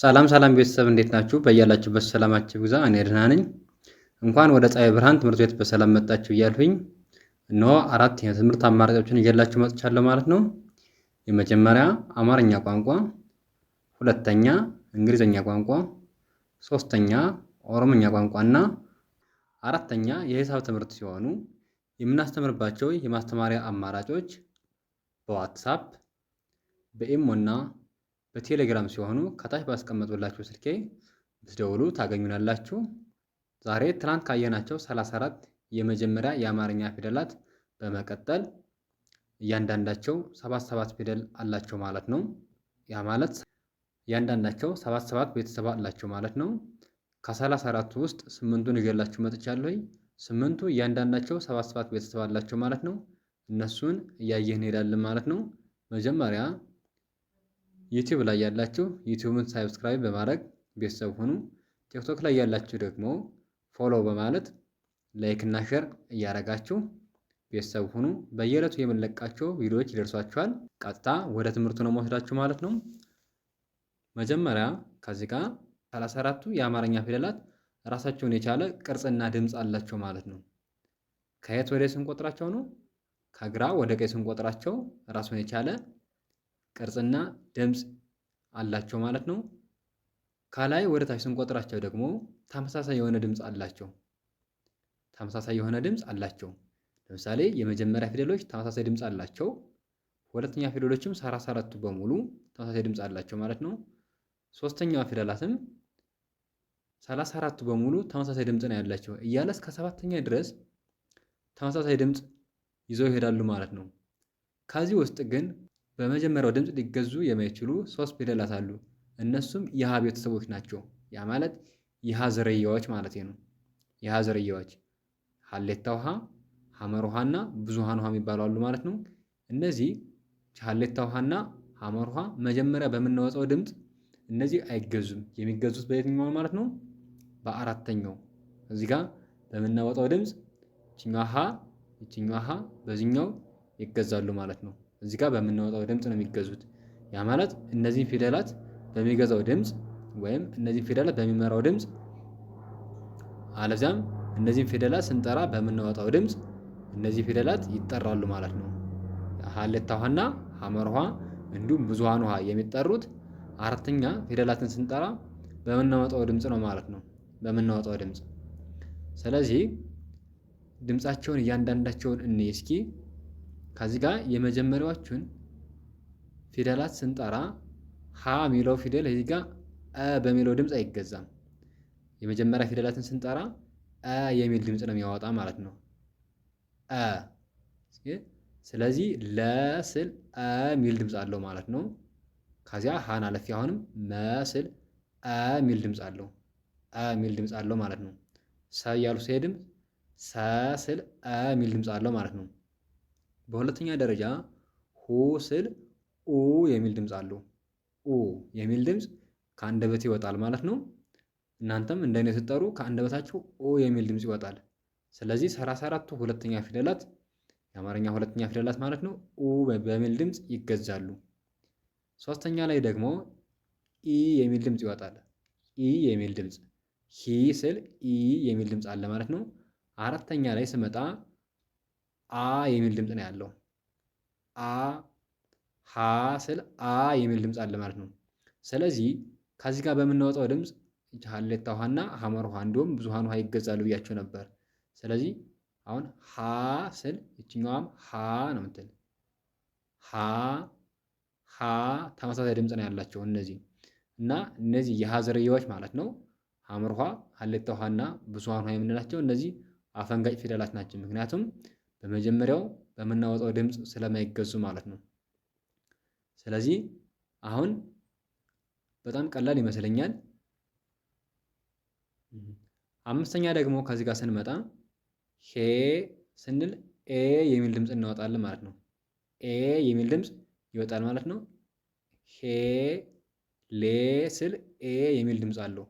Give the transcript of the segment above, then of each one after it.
ሰላም ቤተሰብ እንዴት ናችሁ? በያላችሁበት ሰላማችሁ ይብዛ። እኔ ደህና ነኝ። እንኳን ወደ ፀሐይ ብርሃን ትምህርት ቤት በሰላም መጣችሁ እያልሁኝ እነሆ አራት የትምህርት አማራጮችን እየላችሁ መጥቻለሁ ማለት ነው። የመጀመሪያ አማርኛ ቋንቋ፣ ሁለተኛ እንግሊዘኛ ቋንቋ፣ ሶስተኛ ኦሮምኛ ቋንቋ እና አራተኛ የሂሳብ ትምህርት ሲሆኑ የምናስተምርባቸው የማስተማሪያ አማራጮች በዋትሳፕ በኢሞ እና በቴሌግራም ሲሆኑ ከታች ባስቀመጡላችሁ ስልኬ ብትደውሉ ታገኙናላችሁ። ዛሬ ትናንት ካየናቸው 34 የመጀመሪያ የአማርኛ ፊደላት በመቀጠል እያንዳንዳቸው 77 ፊደል አላቸው ማለት ነው። ያ ማለት እያንዳንዳቸው 77 ቤተሰብ አላቸው ማለት ነው። ከ34ቱ ውስጥ 8ቱን ይዤላችሁ መጥቻለሁ። 8ቱ እያንዳንዳቸው 77 ቤተሰብ አላቸው ማለት ነው። እነሱን እያየን እንሄዳለን ማለት ነው። መጀመሪያ ዩቲዩብ ላይ ያላችሁ ዩቲዩብን ሳብስክራይብ በማድረግ ቤተሰብ ሁኑ። ቲክቶክ ላይ ያላችሁ ደግሞ ፎሎ በማለት ላይክ እና ሼር እያደረጋችሁ ቤተሰብ ሁኑ። በየዕለቱ የምንለቃቸው ቪዲዮዎች ይደርሷችኋል። ቀጥታ ወደ ትምህርቱ ነው መወስዳችሁ ማለት ነው። መጀመሪያ ከዚህ ጋር 34ቱ የአማርኛ ፊደላት ራሳቸውን የቻለ ቅርጽና ድምፅ አላቸው ማለት ነው። ከየት ወደ ስንቆጥራቸው ነው? ከግራ ወደ ቀኝ ስንቆጥራቸው ራሱን የቻለ ቅርጽና ድምፅ አላቸው ማለት ነው። ከላይ ወደ ታች ስንቆጥራቸው ደግሞ ተመሳሳይ የሆነ ድምፅ አላቸው። ለምሳሌ የመጀመሪያ ፊደሎች ተመሳሳይ ድምፅ አላቸው። ሁለተኛ ፊደሎችም 34ቱ በሙሉ ተመሳሳይ ድምፅ አላቸው ማለት ነው። ሶስተኛዋ ፊደላትም 34ቱ በሙሉ ተመሳሳይ ድምፅ ነው ያላቸው እያለ እስከ ሰባተኛ ድረስ ተመሳሳይ ድምፅ ይዘው ይሄዳሉ ማለት ነው። ከዚህ ውስጥ ግን በመጀመሪያው ድምፅ ሊገዙ የማይችሉ 3 ፊደላት አሉ። እነሱም የሀ ቤተሰቦች ናቸው። ያ ማለት የሀ ዝርያዎች ማለት ነው። የሀ ዝርያዎች ሀሌታ ውሃ፣ ሐመር ውሃና ብዙሃን ውሃ የሚባሉ አሉ ማለት ነው። እነዚህ ሀሌታ ውሃና ሐመር ውሃ መጀመሪያ በምናወጣው ድምፅ እነዚህ አይገዙም። የሚገዙት በየትኛው ማለት ነው? በአራተኛው እዚህ ጋር በምናወጣው ድምፅ ይችኛዋ ሀ በዚህኛው ይገዛሉ ማለት ነው። እዚህ ጋር በምናወጣው ድምፅ ነው የሚገዙት። ያ ማለት እነዚህ ፊደላት በሚገዛው ድምፅ ወይም እነዚህ ፊደላት በሚመራው ድምፅ አለዚያም እነዚህን ፊደላት ስንጠራ በምናወጣው ድምፅ እነዚህ ፊደላት ይጠራሉ ማለት ነው። ሀሌታ ውሃና ሐመር ውሃ እንዲሁም ብዙሃን ውሃ የሚጠሩት አራተኛ ፊደላትን ስንጠራ በምናወጣው ድምፅ ነው ማለት ነው። በምናወጣው ድምፅ። ስለዚህ ድምፃቸውን እያንዳንዳቸውን እንይ እስኪ። ከዚህ ጋር የመጀመሪያዎቹን ፊደላት ስንጠራ ሀ የሚለው ፊደል እዚህ ጋር በሚለው ድምፅ አይገዛም። የመጀመሪያ ፊደላትን ስንጠራ የሚል ድምፅ ነው የሚያወጣ ማለት ነው። ስለዚህ ለስል የሚል ድምፅ አለው ማለት ነው። ከዚያ ሀን አለፊ አሁንም መስል የሚል ድምፅ አለው። የሚል ድምፅ አለው ማለት ነው። ሰ እያሉ ሲሄድም ሰስል የሚል ድምፅ አለው ማለት ነው። በሁለተኛ ደረጃ ሁ ስል ኡ የሚል ድምፅ አለው። ኡ የሚል ድምፅ ከአንደበት ይወጣል ማለት ነው። እናንተም እንደኔ ስትጠሩ ከአንደበታችሁ ኡ የሚል ድምፅ ይወጣል። ስለዚህ 34ቱ ሁለተኛ ፊደላት የአማርኛ ሁለተኛ ፊደላት ማለት ነው ኡ በሚል ድምፅ ይገዛሉ። ሶስተኛ ላይ ደግሞ ኢ የሚል ድምፅ ይወጣል። ኢ የሚል ድምፅ ሂ ስል ኢ የሚል ድምፅ አለ ማለት ነው። አራተኛ ላይ ስመጣ አ የሚል ድምፅ ነው ያለው። ሀ ስል አ የሚል ድምፅ አለ ማለት ነው። ስለዚህ ከዚህ ጋር በምናወጣው ድምፅ ሀሌታ ውሃና ሐመር ውሃ እንዲሁም ብዙሃን ውሃ ይገዛሉ ብያቸው ነበር። ስለዚህ አሁን ሀ ስል ይችኛዋም ሀ ነው የምትል። ሀ ተመሳሳይ ድምፅ ነው ያላቸው እነዚህ እና እነዚህ የሀ ዝርያዎች ማለት ነው። ሐመር ውሃ፣ ሀሌታ ውሃና ብዙሃን ውሃ የምንላቸው እነዚህ አፈንጋጭ ፊደላት ናቸው። ምክንያቱም በመጀመሪያው በምናወጣው ድምፅ ስለማይገዙ ማለት ነው። ስለዚህ አሁን በጣም ቀላል ይመስለኛል። አምስተኛ ደግሞ ከዚህ ጋር ስንመጣ ሄ ስንል ኤ የሚል ድምፅ እናወጣለን ማለት ነው። ኤ የሚል ድምፅ ይወጣል ማለት ነው። ሄ ሌ ስል ኤ የሚል ድምፅ አለው።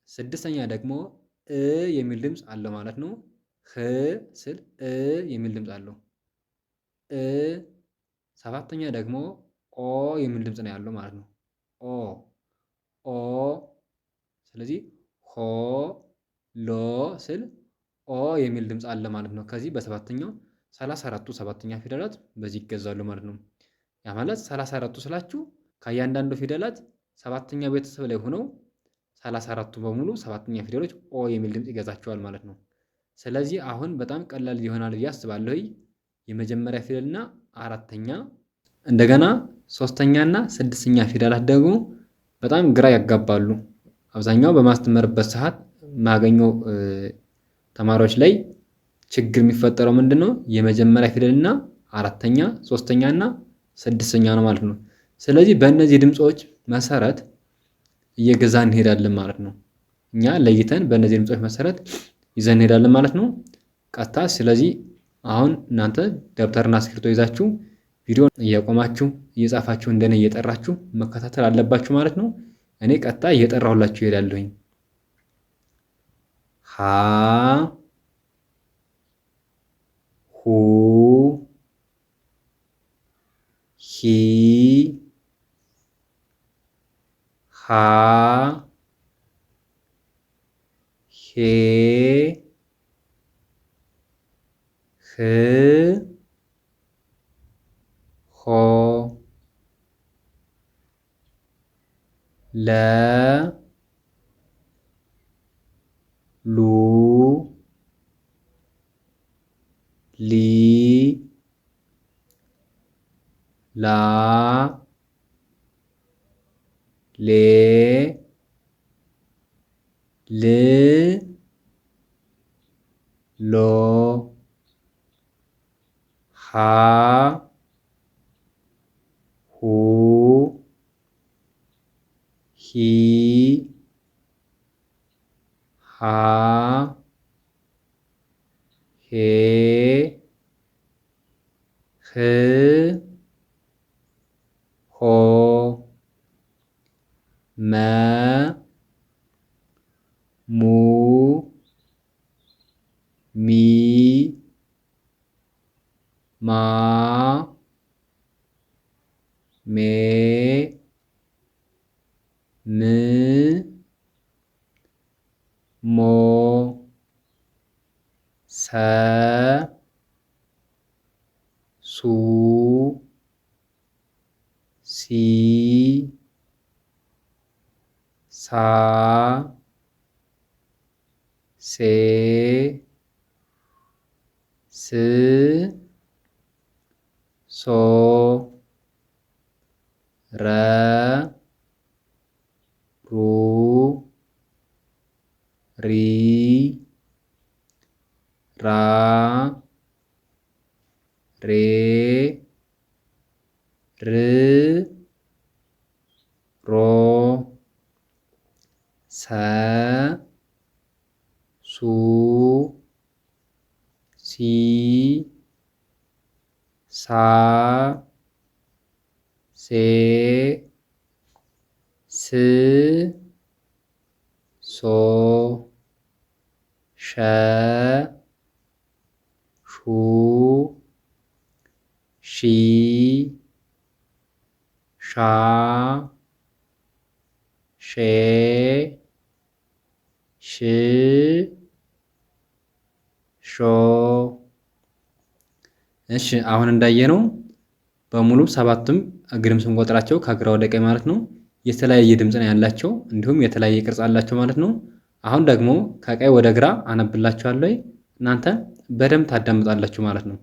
ስድስተኛ ደግሞ እ የሚል ድምፅ አለው ማለት ነው። ህ ስል እ የሚል ድምፅ አለው። ሰባተኛ ደግሞ ኦ የሚል ድምፅ ነው ያለው ማለት ነው። ኦ ስለዚህ ሆ ሎ ስል ኦ የሚል ድምፅ አለ ማለት ነው። ከዚህ በሰባተኛው 34ቱ ሰባተኛ ፊደላት በዚህ ይገዛሉ ማለት ነው። ያ ማለት 34ቱ ስላችሁ ከእያንዳንዱ ፊደላት ሰባተኛ ቤተሰብ ላይ ሆነው 34ቱ በሙሉ ሰባተኛ ፊደሎች ኦ የሚል ድምፅ ይገዛቸዋል ማለት ነው። ስለዚህ አሁን በጣም ቀላል ይሆናል ብዬ አስባለሁ። የመጀመሪያ ፊደልና አራተኛ እንደገና ሶስተኛና ስድስተኛ ፊደላት ደግሞ በጣም ግራ ያጋባሉ። አብዛኛው በማስተምርበት ሰዓት ማገኘው ተማሪዎች ላይ ችግር የሚፈጠረው ምንድነው? የመጀመሪያ ፊደልና አራተኛ፣ ሶስተኛ እና ስድስተኛ ነው ማለት ነው። ስለዚህ በእነዚህ ድምፆች መሰረት እየገዛን እንሄዳለን ማለት ነው። እኛ ለይተን በእነዚህ ድምፆች መሰረት ይዘን እንሄዳለን ማለት ነው። ቀጥታ ስለዚህ አሁን እናንተ ደብተርና እስክሪብቶ ይዛችሁ ቪዲዮ እያቆማችሁ እየጻፋችሁ እንደኔ እየጠራችሁ መከታተል አለባችሁ ማለት ነው። እኔ ቀጥታ እየጠራሁላችሁ እሄዳለሁኝ። ሀ ሁ ሂ ሃ ሄ ህ ሆ ለ ሉ ሊ ላ ሌ ል ሎ ሀ ሁ ሂ ሃ ሄ ህ ሆ መ ሙ ሚ ማ ሜ ም ሞ ሰ ሱ ሲ ሳ ሴ ስ ሶ ረ ሩ ሪ ራ ሬ ር ሮ ሰ ሱ ሲ ሳ ሴ ስ ሶ ሸ ሹ ሺ ሻ ሼ ሽ ሾ። እሺ አሁን እንዳየነው በሙሉ ሰባቱም እግርም ስንቆጥራቸው ከግራ ወደ ቀኝ ማለት ነው የተለያየ ድምፅ ነው ያላቸው፣ እንዲሁም የተለያየ ቅርጽ አላቸው ማለት ነው። አሁን ደግሞ ከቀኝ ወደ ግራ አነብላችኋለሁ፣ እናንተ በደንብ ታዳምጣላችሁ ማለት ነው።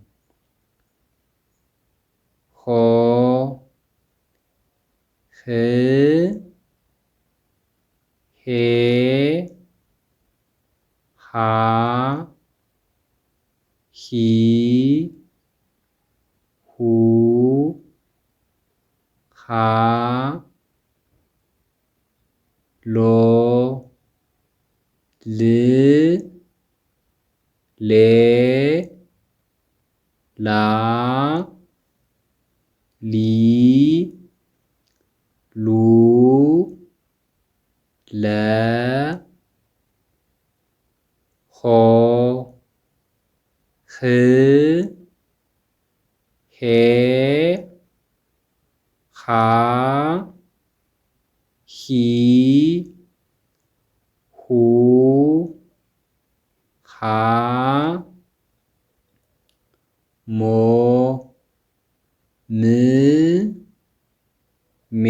ሆ ህ ሄ ሃ ሂ ሁ ሃ ሎ ል ሌ ላ ሊ ሉ ለ ሆ ህ ሄ ሃ ሂ ሃ ሞ ም ሜ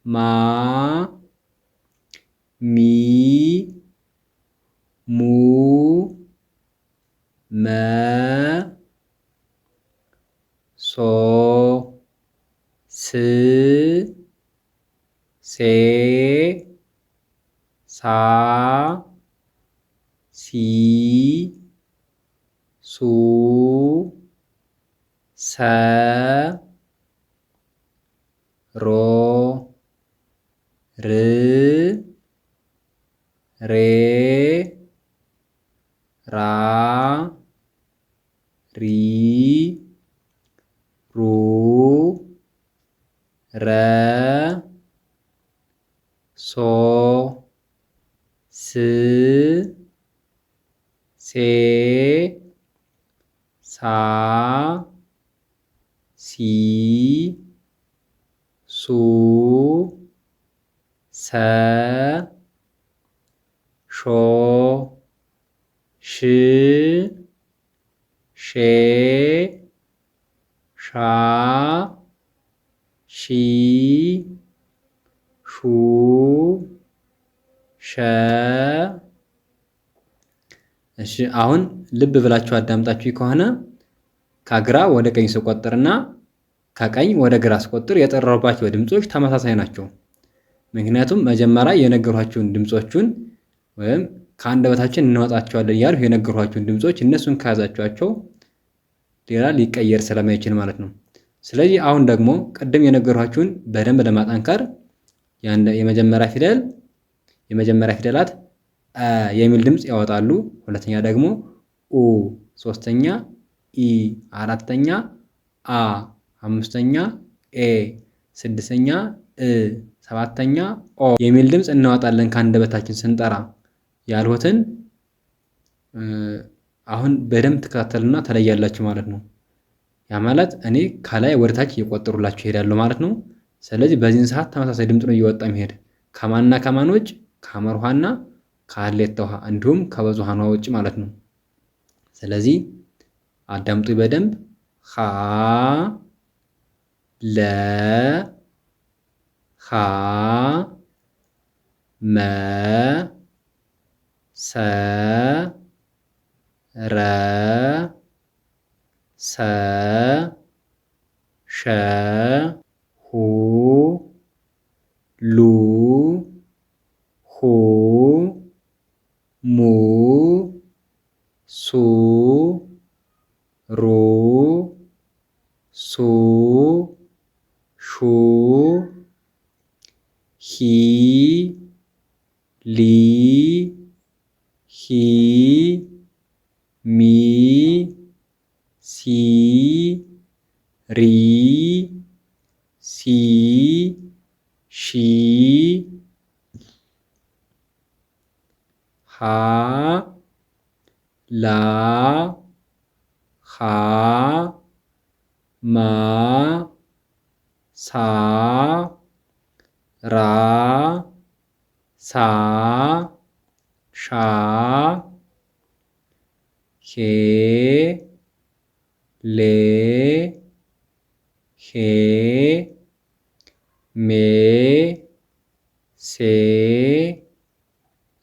ማ ሚ ሙ መ ሶ ስ ሴ ሳ ሲ ሱ ሰ ሮ ር ሬ ራ ሪ ሩ ረ ሶ ስ ሴ ሳ ሲ ሱ ሰ ሾ ሽ ሼ ሻ ሺ ሹ ሸ። እሺ አሁን ልብ ብላችሁ አዳምጣችሁ ከሆነ ከግራ ወደ ቀኝ ስቆጥርና ከቀኝ ወደ ግራ ስቆጥር የጠራሁባቸው ድምጾች ተመሳሳይ ናቸው። ምክንያቱም መጀመሪያ የነገርኋችሁን ድምጾቹን ወይም ከአንደበታችን እናወጣቸዋለን እያልሁ የነገርኋችሁን ድምጾች እነሱን ከያዛችኋቸው ሌላ ሊቀየር ስለማይችል ማለት ነው። ስለዚህ አሁን ደግሞ ቅድም የነገርኋችሁን በደንብ ለማጠንከር የመጀመሪያ ፊደላት የሚል ድምጽ ያወጣሉ። ሁለተኛ ደግሞ ኡ፣ ሶስተኛ ኢ፣ አራተኛ አ፣ አምስተኛ ኤ፣ ስድስተኛ እ፣ ሰባተኛ ኦ የሚል ድምጽ እናወጣለን ከአንደበታችን ስንጠራ። ያልሁትን አሁን በደንብ ትከታተሉና ተለያላችሁ ማለት ነው። ያ ማለት እኔ ከላይ ወደ ታች እየቆጠሩላችሁ ይሄዳሉ ማለት ነው። ስለዚህ በዚህን ሰዓት ተመሳሳይ ድምፅ ነው እየወጣ የሚሄድ ከማንና ከማን ውጭ? ከሐመር ውሃና ከሀሌታ ውሃ እንዲሁም ከብዙኃን ውሃ ውጭ ማለት ነው። ስለዚህ አዳምጡ በደንብ ሀ ለ ሀ መ ሰ ረ ሰ ሸ ሁ ሉ ሁ ሙ ሱ ሩ ሱ ሹ ሂ ሊ ሂ ሚ ሲ ሪ ሲ ሺ ሃ ላ ሃ ማ ሳ ራ ሳ ሻ ሄ ሌ ሄ ሜ ሴ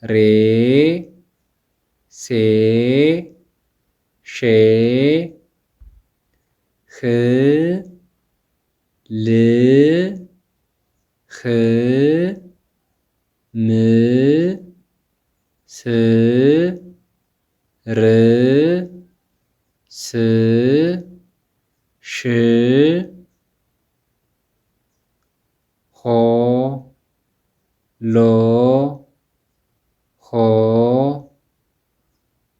ሬ ሴ ሼ ህ ል ህ ም ስ ር ስ ሽ ሆ ሎ ሆ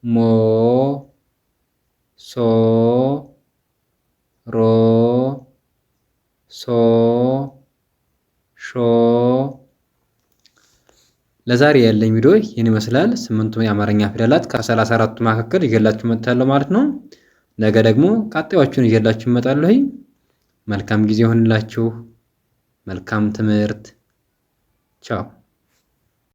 ሞ ሶ ሮ ሶ ሾ። ለዛሬ ያለኝ ቪዲዮ ይህን ይመስላል። 8ቱም የአማርኛ ፊደላት ከ34ቱ መካከል ይዤላችሁ መጥቻለሁ ማለት ነው። ነገ ደግሞ ቀጣዮቹን ይዤላችሁ እመጣለሁ። መልካም ጊዜ ይሁንላችሁ። መልካም ትምህርት። ቻው